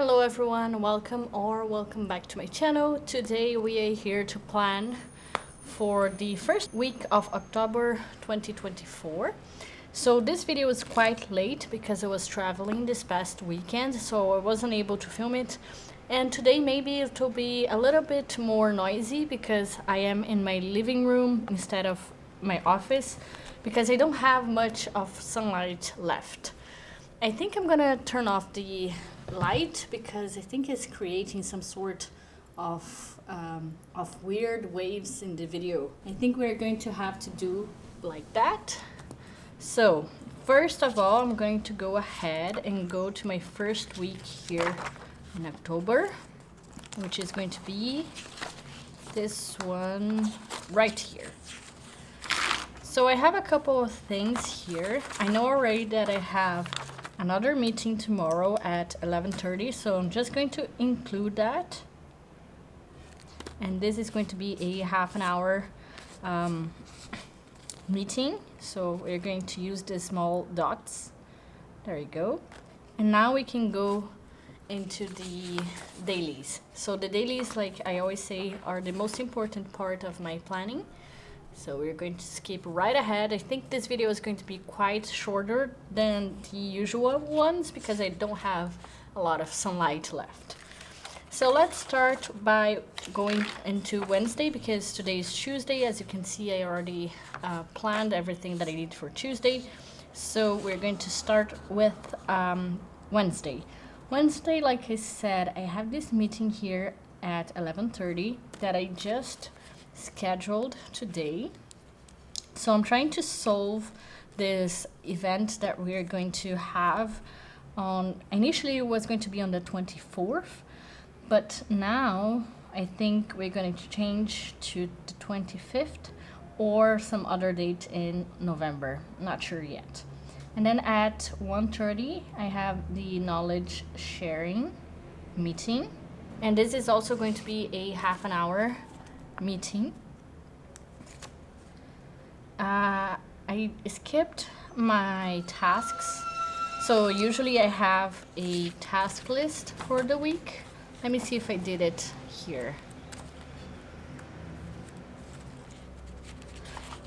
Hello everyone, welcome back to my channel. Today we are here to plan for the first week of October 2024. So this video is quite late because I was traveling this past weekend, so I wasn't able to film it. And today maybe it will be a little bit more noisy because I am in my living room instead of my office because I don't have much of sunlight left. I think I'm gonna turn off the light because I think it's creating some sort of weird waves in the video. I think we're going to have to do like that. So first of all, I'm going to go ahead and go to my first week here in October, which is going to be this one right here. So I have a couple of things here. I know already that I have another meeting tomorrow at 11:30, so I'm just going to include that. And this is going to be a half an hour meeting, so we're going to use the small dots. There you go. And now we can go into the dailies. So the dailies, like I always say, are the most important part of my planning. So we're going to skip right ahead. I think this video is going to be quite shorter than the usual ones because I don't have a lot of sunlight left. So let's start by going into Wednesday because today is Tuesday. As you can see, I already planned everything that I need for Tuesday. So we're going to start with Wednesday. Wednesday, like I said, I have this meeting here at 11:30 that I just scheduled today. So I'm trying to solve this event that we're going to have on, initially it was going to be on the 24th, but now I think we're going to change to the 25th or some other date in November, not sure yet. And then at 1:30 I have the knowledge sharing meeting, and this is also going to be a half an hour meeting. I skipped my tasks. So usually I have a task list for the week. Let me see if I did it here.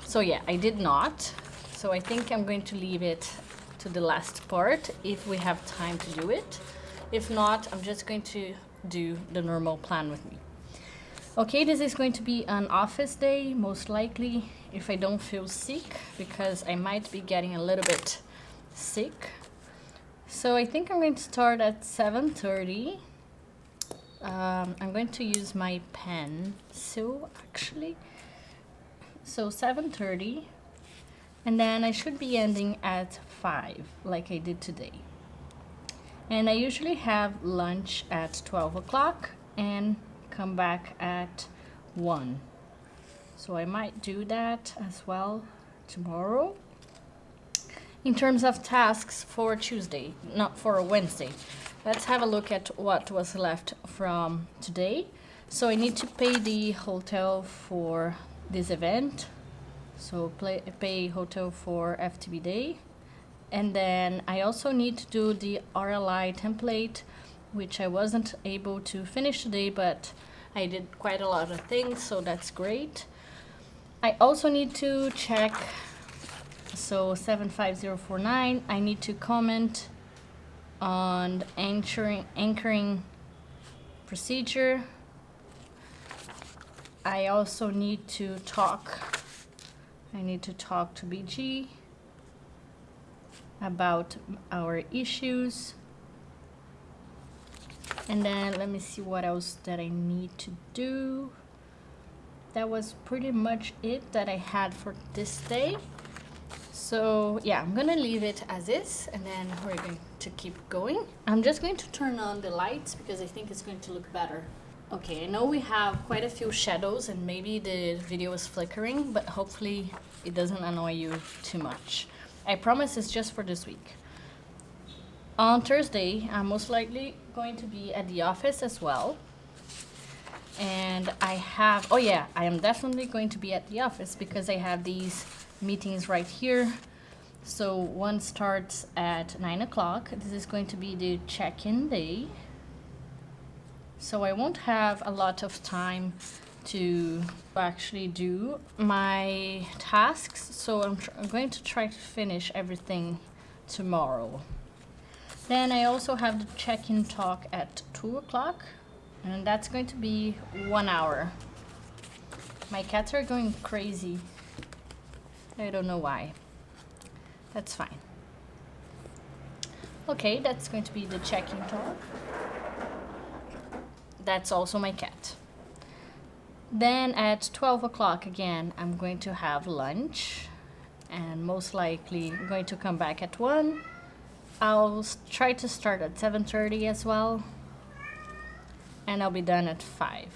So yeah, I did not. So I think I'm going to leave it to the last part if we have time to do it. If not, I'm just going to do the normal plan with me. Okay, this is going to be an office day, most likely, if I don't feel sick, because I might be getting a little bit sick. So I think I'm going to start at 7:30. I'm going to use my pencil, actually. So 7:30, and then I should be ending at 5, like I did today. And I usually have lunch at 12 o'clock and come back at 1. So I might do that as well tomorrow. In terms of tasks for Tuesday, not for Wednesday, let's have a look at what was left from today. So I need to pay the hotel for this event. So pay hotel for FTB Day. And then I also need to do the RLI template, which I wasn't able to finish today, but I did quite a lot of things, so that's great. I also need to check, so 75049, I need to comment on anchoring procedure. I also need to talk to BG about our issues. And then let me see what else that I need to do. That was pretty much it that I had for this day. So yeah, I'm gonna leave it as is, and then we're going to keep going. I'm just going to turn on the lights because I think it's going to look better. Okay, I know we have quite a few shadows and maybe the video is flickering, but hopefully it doesn't annoy you too much. I promise it's just for this week. On Thursday, I'm most likely going to be at the office as well. And I am definitely going to be at the office because I have these meetings right here. So one starts at 9 o'clock. This is going to be the check-in day. So I won't have a lot of time to actually do my tasks. So I'm going to try to finish everything tomorrow. Then I also have the check-in talk at 2 o'clock, and that's going to be 1 hour. My cats are going crazy. I don't know why. That's fine. Okay, that's going to be the check-in talk. That's also my cat. Then at 12 o'clock again, I'm going to have lunch, and most likely I'm going to come back at 1. I'll try to start at 7:30 as well, and I'll be done at 5.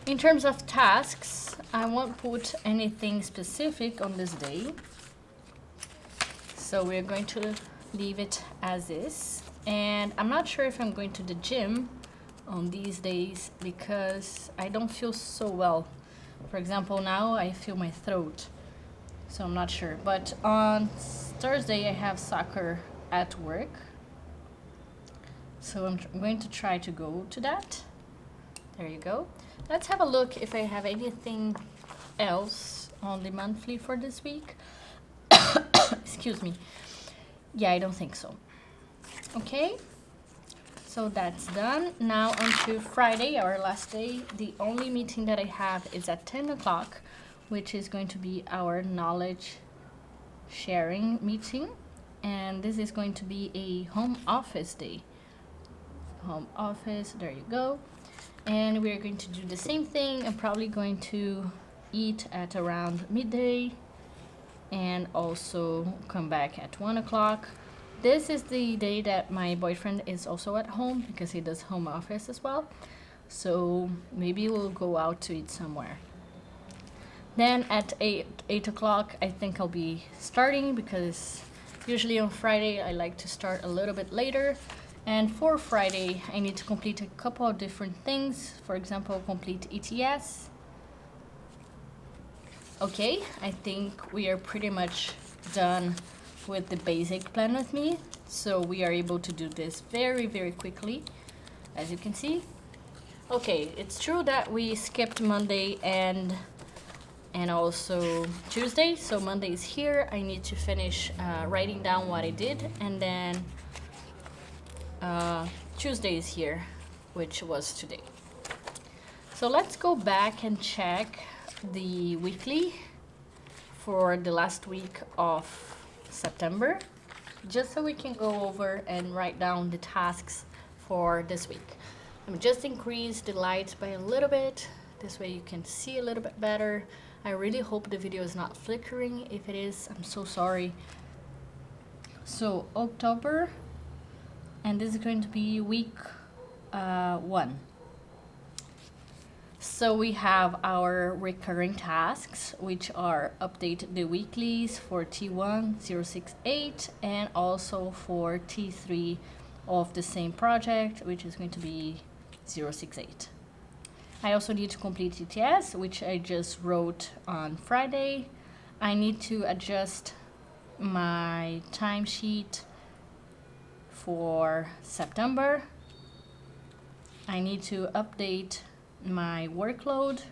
In terms of tasks, I won't put anything specific on this day, so we're going to leave it as is. And I'm not sure if I'm going to the gym on these days because I don't feel so well. For example, now I feel my throat, so I'm not sure. But on Thursday I have soccer at work, so I'm going to try to go to that. There you go. Let's have a look if I have anything else on the monthly for this week. Excuse me. Yeah, I don't think so. Okay, so that's done. Now on to Friday, our last day. The only meeting that I have is at 10 o'clock, which is going to be our knowledge sharing meeting. And this is going to be a home office day. Home office, there you go. And we're going to do the same thing. I'm probably going to eat at around midday and also come back at 1 o'clock. This is the day that my boyfriend is also at home because he does home office as well. So maybe we'll go out to eat somewhere. Then at 8 o'clock, I think I'll be starting because usually on Friday I like to start a little bit later. And for Friday, I need to complete a couple of different things. For example, complete ETS. Okay, I think we are pretty much done with the basic plan with me, so we are able to do this very, very quickly, as you can see. Okay, it's true that we skipped Monday and also Tuesday, so Monday is here. I need to finish writing down what I did, and then Tuesday is here, which was today. So let's go back and check the weekly for the last week of September, just so we can go over and write down the tasks for this week. Let me just increase the light by a little bit, this way you can see a little bit better. I really hope the video is not flickering. If it is, I'm so sorry. So October, and this is going to be week 1. So we have our recurring tasks, which are update the weeklies for T1 068 and also for T3 of the same project, which is going to be 068. I also need to complete ETS, which I just wrote on Friday. I need to adjust my timesheet for September. I need to update my workload.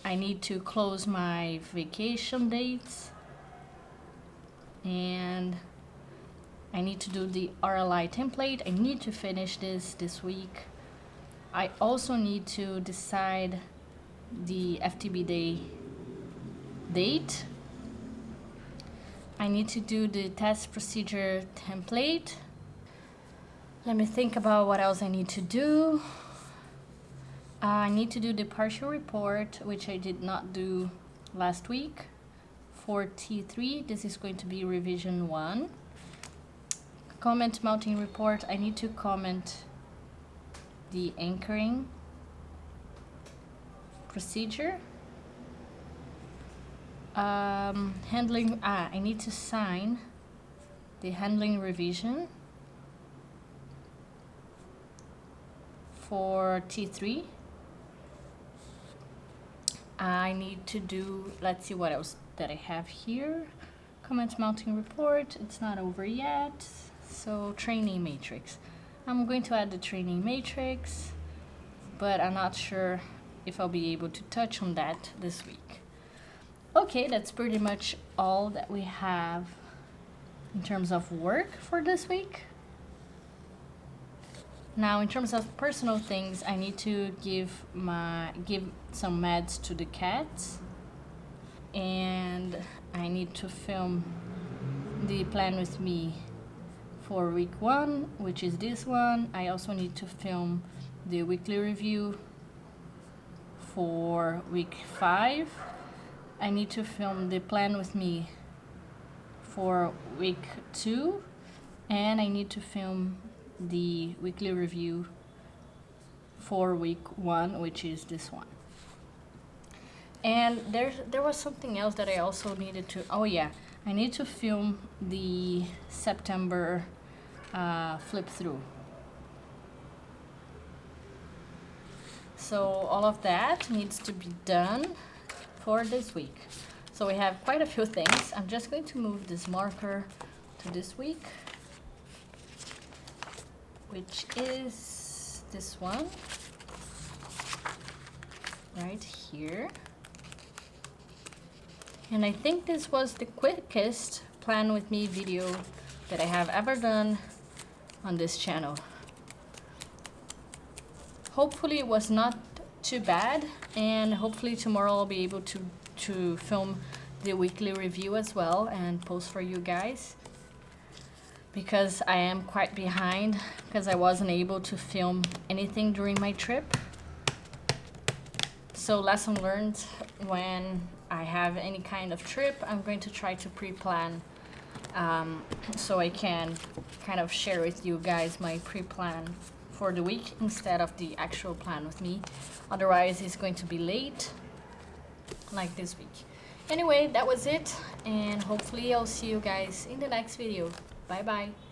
I need to close my vacation dates, and I need to do the RLI template. I need to finish this week. I also need to decide the FTB day date. I need to do the test procedure template. Let me think about what else I need to do. I need to do the partial report, which I did not do last week. For T3, this is going to be revision 1. Comment mounting report, I need to comment the anchoring procedure. Handling, I need to sign the handling revision for T3. I need to do, let's see what else that I have here. Comment mounting report, it's not over yet. So training matrix. I'm going to add the training matrix, but I'm not sure if I'll be able to touch on that this week. Okay, that's pretty much all that we have in terms of work for this week. Now, in terms of personal things, I need to give some meds to the cats, and I need to film the plan with me for week 1, which is this one. I also need to film the weekly review for week 5. I need to film the plan with me for week 2, and I need to film the weekly review for week 1, which is this one. And there was something else that I also needed to, oh yeah, I need to film the September flip through. So all of that needs to be done for this week. So we have quite a few things. I'm just going to move this marker to this week, which is this one right here. And I think this was the quickest plan with me video that I have ever done on this channel. Hopefully it was not too bad, and hopefully tomorrow I'll be able to film the weekly review as well and post for you guys, because I am quite behind because I wasn't able to film anything during my trip. So lesson learned, when I have any kind of trip, I'm going to try to pre-plan so I can kind of share with you guys my pre-plan for the week instead of the actual plan with me. Otherwise it's going to be late like this week. Anyway, that was it, and hopefully I'll see you guys in the next video. Bye bye.